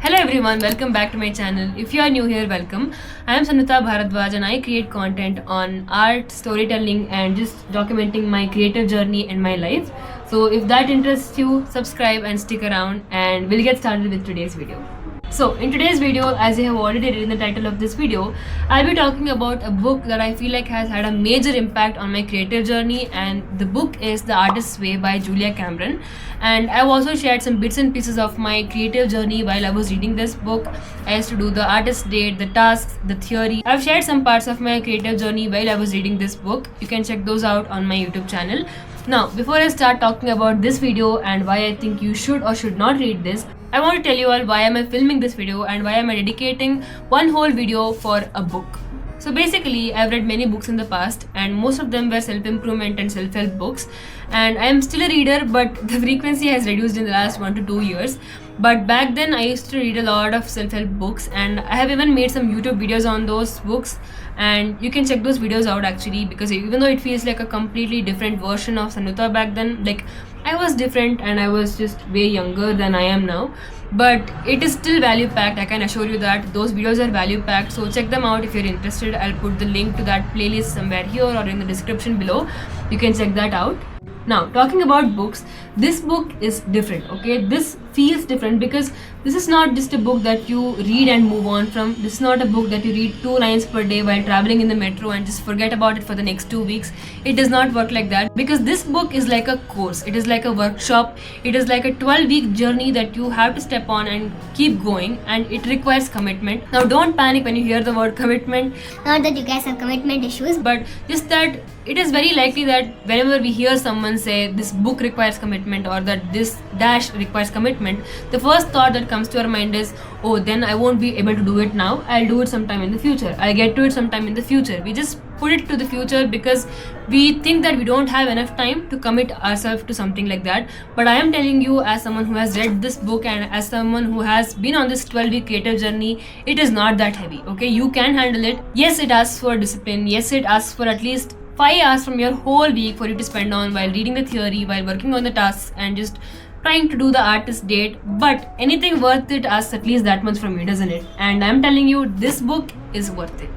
Hello everyone, welcome back to my channel. If you are new here, welcome. I am Sanutha Bharadwaj and I create content on art, storytelling and just documenting my creative journey and my life. So if that interests you, subscribe and stick around and we'll get started with today's video. So in today's video, as you have already read in the title of this video, I'll be talking about a book that I feel like has had a major impact on my creative journey, and the book is The Artist's Way by Julia Cameron. And I've also shared some bits and pieces of my creative journey while I was reading this book. I used to do the artist date, the tasks, the theory. I've shared some parts of my creative journey while I was reading this book. You can check those out on my YouTube channel. Now, before I start talking about this video and why I think you should or should not read this, I want to tell you all why am I filming this video and why am I dedicating one whole video for a book. So basically, I've read many books in the past and most of them were self-improvement and self-help books, and I am still a reader, but the frequency has reduced in the last 1 to 2 years. But back then I used to read a lot of self-help books and I have even made some YouTube videos on those books, and you can check those videos out actually, because even though it feels like a completely different version of Sanutha back then, like I was different and I was just way younger than I am now, but it is still value packed. I can assure you that those videos are value packed, so check them out if you're interested. I'll put the link to that playlist somewhere here or in the description below. You can check that out. Now, talking about books, this book is different, okay? This feels different because this is not just a book that you read and move on from. This is not a book that you read 2 lines per day while traveling in the metro and just forget about it for the next 2 weeks. It does not work like that, because this book is like a course. It is like a workshop. It is like a 12-week journey that you have to step on and keep going, and it requires commitment. Now, don't panic when you hear the word commitment. Not that you guys have commitment issues, But just that it is very likely that whenever we hear someone say this book requires commitment or that this dash requires commitment, the first thought that comes to our mind is, oh, then I won't be able to do it now. I'll do it sometime in the future. I'll get to it sometime in the future. We just put it to the future because we think that we don't have enough time to commit ourselves to something like that. But I am telling you, as someone who has read this book and as someone who has been on this 12-week creative journey, it is not that heavy, okay? You can handle it. Yes, it asks for discipline. Yes, it asks for at least 5 hours from your whole week for you to spend on while reading the theory, while working on the tasks and just trying to do the artist date. But anything worth it asks at least that much from you, doesn't it? And I'm telling you, this book is worth it.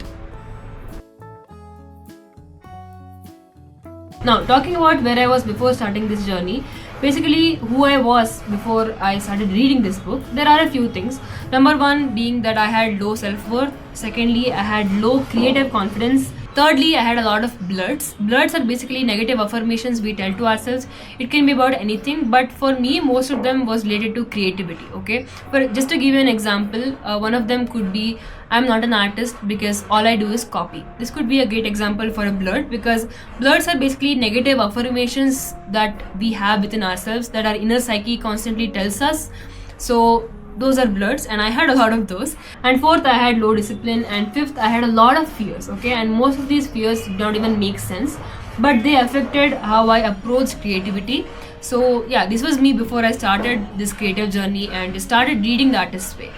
Now, talking about where I was before starting this journey, basically who I was before I started reading this book, there are a few things. Number one being that I had low self-worth. Secondly, I had low creative confidence. Thirdly, I had a lot of blurts. Blurts are basically negative affirmations we tell to ourselves. It can be about anything, but for me, most of them was related to creativity, okay? But just to give you an example, one of them could be, I'm not an artist because all I do is copy. This could be a great example for a blurt, because blurts are basically negative affirmations that we have within ourselves that our inner psyche constantly tells us. So those are blurts, and I had a lot of those. And fourth, I had low discipline, and fifth, I had a lot of fears, okay? And most of these fears don't even make sense, but they affected how I approached creativity. So yeah, this was me before I started this creative journey and started reading The Artist's Way.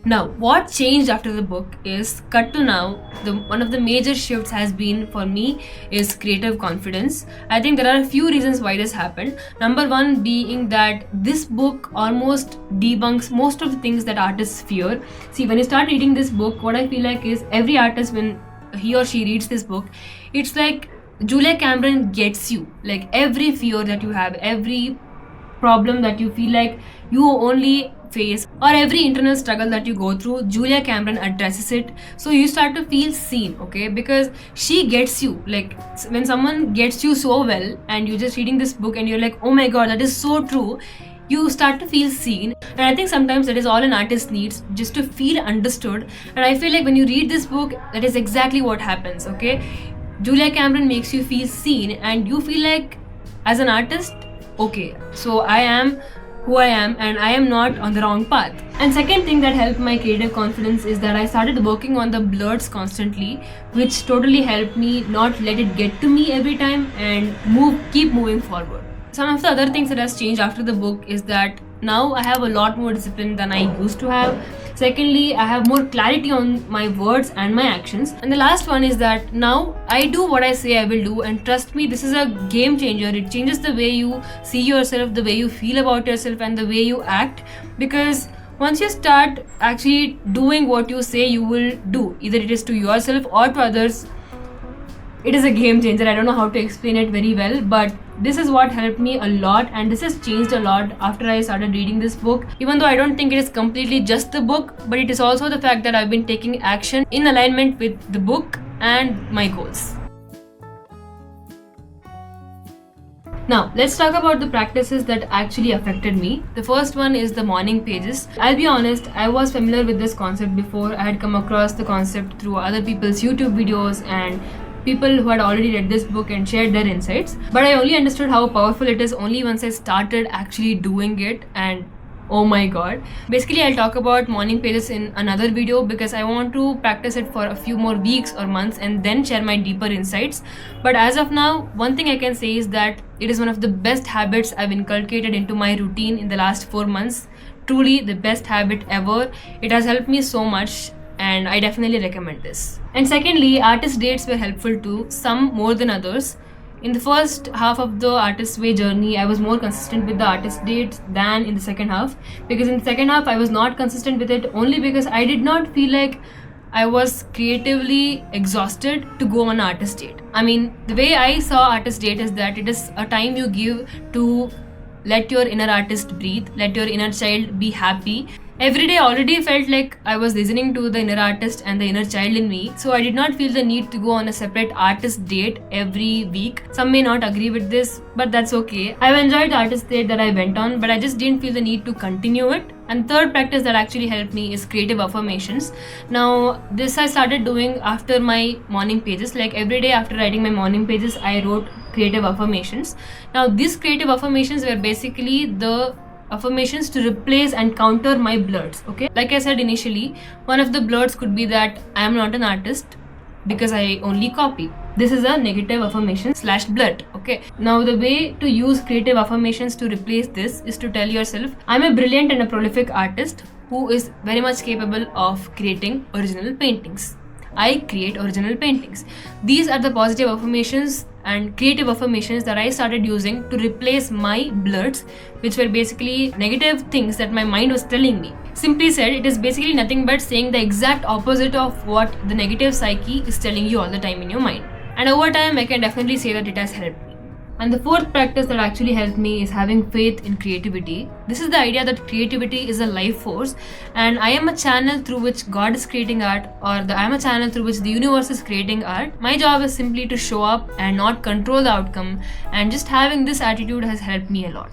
Now, what changed after the book is, cut to now, one of the major shifts has been for me is creative confidence. I think there are a few reasons why this happened. Number one being that this book almost debunks most of the things that artists fear. See, when you start reading this book, what I feel like is every artist, when he or she reads this book, it's like Julia Cameron gets you. Like every fear that you have, every problem that you feel like you only face, or every internal struggle that you go through, Julia Cameron addresses it. So you start to feel seen, okay? Because she gets you. Like when someone gets you so well and you're just reading this book and you're like, oh my god, that is so true, you start to feel seen. And I think sometimes that is all an artist needs, just to feel understood. And I feel like when you read this book, that is exactly what happens, okay? Julia Cameron makes you feel seen and you feel like, as an artist, okay, so I am who I am and I am not on the wrong path. And second thing that helped my creative confidence is that I started working on the blurts constantly, which totally helped me not let it get to me every time and keep moving forward. Some of the other things that has changed after the book is that now I have a lot more discipline than I used to have. Secondly, I have more clarity on my words and my actions. And the last one is that now I do what I say I will do, and trust me, this is a game changer. It changes the way you see yourself, the way you feel about yourself, and the way you act, because once you start actually doing what you say you will do, either it is to yourself or to others, it is a game changer. I don't know how to explain it very well, but this is what helped me a lot, and this has changed a lot after I started reading this book. Even though I don't think it is completely just the book, but it is also the fact that I've been taking action in alignment with the book and my goals. Now, let's talk about the practices that actually affected me. The first one is the morning pages. I'll be honest, I was familiar with this concept before. I had come across the concept through other people's YouTube videos and people who had already read this book and shared their insights. But I only understood how powerful it is only once I started actually doing it, and oh my god. Basically, I'll talk about morning pages in another video because I want to practice it for a few more weeks or months and then share my deeper insights. But as of now, one thing I can say is that it is one of the best habits I've inculcated into my routine in the last 4 months. Truly the best habit ever. It has helped me so much, and I definitely recommend this. And secondly, artist dates were helpful too, some more than others. In the first half of the Artist Way journey, I was more consistent with the artist dates than in the second half, because in the second half I was not consistent with it only because I did not feel like I was creatively exhausted to go on an artist date. I mean, the way I saw artist date is that it is a time you give to let your inner artist breathe, let your inner child be happy. Every day already felt like I was listening to the inner artist and the inner child in me, so I did not feel the need to go on a separate artist date every week. Some may not agree with this, but that's okay. I've enjoyed the artist date that I went on, but I just didn't feel the need to continue it. And third practice that actually helped me is creative affirmations. Now, this I started doing after my morning pages. Like every day after writing my morning pages, I wrote creative affirmations. Now, these creative affirmations were basically the affirmations to replace and counter my blurs. Okay, like I said initially, one of the blurs could be that I am not an artist because I only copy. This is a negative affirmation / blurt. Okay, now the way to use creative affirmations to replace this is to tell yourself, I'm a brilliant and a prolific artist who is very much capable of creating original paintings. I create original paintings. These are the positive affirmations and creative affirmations that I started using to replace my blurs, which were basically negative things that my mind was telling me. Simply said, it is basically nothing but saying the exact opposite of what the negative psyche is telling you all the time in your mind. And over time, I can definitely say that it has helped me. And the fourth practice that actually helped me is having faith in creativity. This is the idea that creativity is a life force, and I am a channel through which God is creating art, or I am a channel through which the universe is creating art. My job is simply to show up and not control the outcome, and just having this attitude has helped me a lot.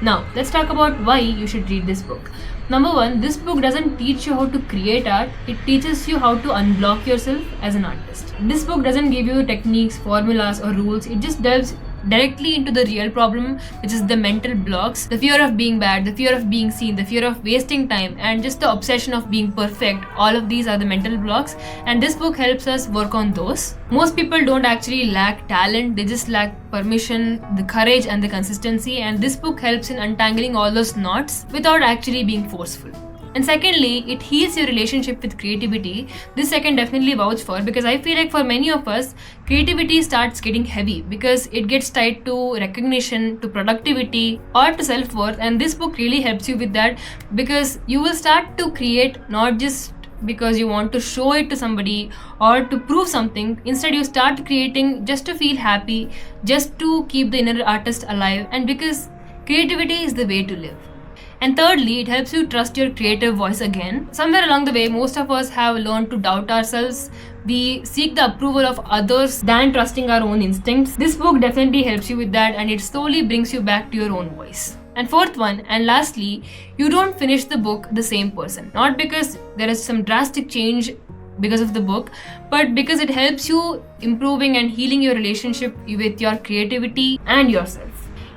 Now, let's talk about why you should read this book. Number one, this book doesn't teach you how to create art, it teaches you how to unblock yourself as an artist. This book doesn't give you techniques, formulas, or rules, it just delves directly into the real problem, which is the mental blocks, the fear of being bad, the fear of being seen, the fear of wasting time, and just the obsession of being perfect. All of these are the mental blocks, and this book helps us work on those. Most people don't actually lack talent, they just lack permission, the courage, and the consistency, and this book helps in untangling all those knots without actually being forceful. And secondly, it heals your relationship with creativity. This I can definitely vouch for, because I feel like for many of us, creativity starts getting heavy because it gets tied to recognition, to productivity, or to self-worth. And this book really helps you with that, because you will start to create not just because you want to show it to somebody or to prove something. Instead, you start creating just to feel happy, just to keep the inner artist alive, and because creativity is the way to live. And thirdly, it helps you trust your creative voice again. Somewhere along the way, most of us have learned to doubt ourselves. We seek the approval of others than trusting our own instincts. This book definitely helps you with that, and it slowly brings you back to your own voice. And fourth one, and lastly, you don't finish the book the same person. Not because there is some drastic change because of the book, but because it helps you improving and healing your relationship with your creativity and yourself.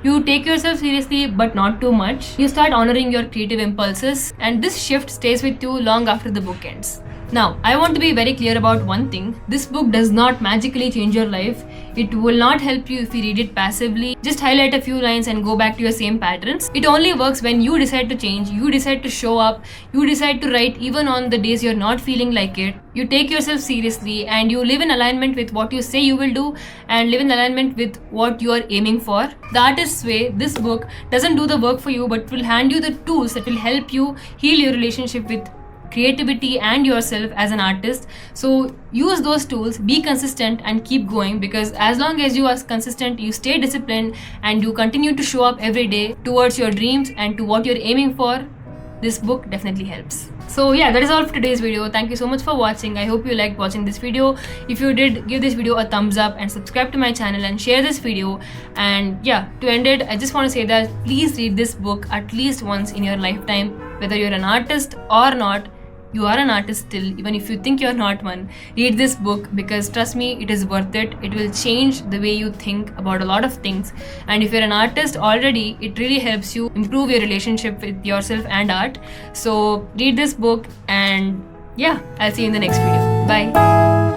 You take yourself seriously, but not too much. You start honoring your creative impulses, and this shift stays with you long after the book ends. Now, I want to be very clear about one thing. This book does not magically change your life. It will not help you if you read it passively. Just highlight a few lines and go back to your same patterns. It only works when you decide to change, you decide to show up, you decide to write even on the days you're not feeling like it. You take yourself seriously and you live in alignment with what you say you will do and live in alignment with what you are aiming for. The Artist's Way, this book doesn't do the work for you but will hand you the tools that will help you heal your relationship with creativity and yourself as an artist. So use those tools, be consistent and keep going, because as long as you are consistent, you stay disciplined and you continue to show up every day towards your dreams and to what you're aiming for, this book definitely helps. So yeah, that is all for today's video. Thank you so much for watching. I hope you liked watching this video. If you did, give this video a thumbs up and subscribe to my channel and share this video. And yeah, to end it, I just want to say that please read this book at least once in your lifetime. Whether you're an artist or not, you are an artist still, even if you think you're not one. Read this book, because trust me, it is worth it. It will change the way you think about a lot of things. And if you're an artist already, it really helps you improve your relationship with yourself and art. So read this book, and yeah, I'll see you in the next video. Bye.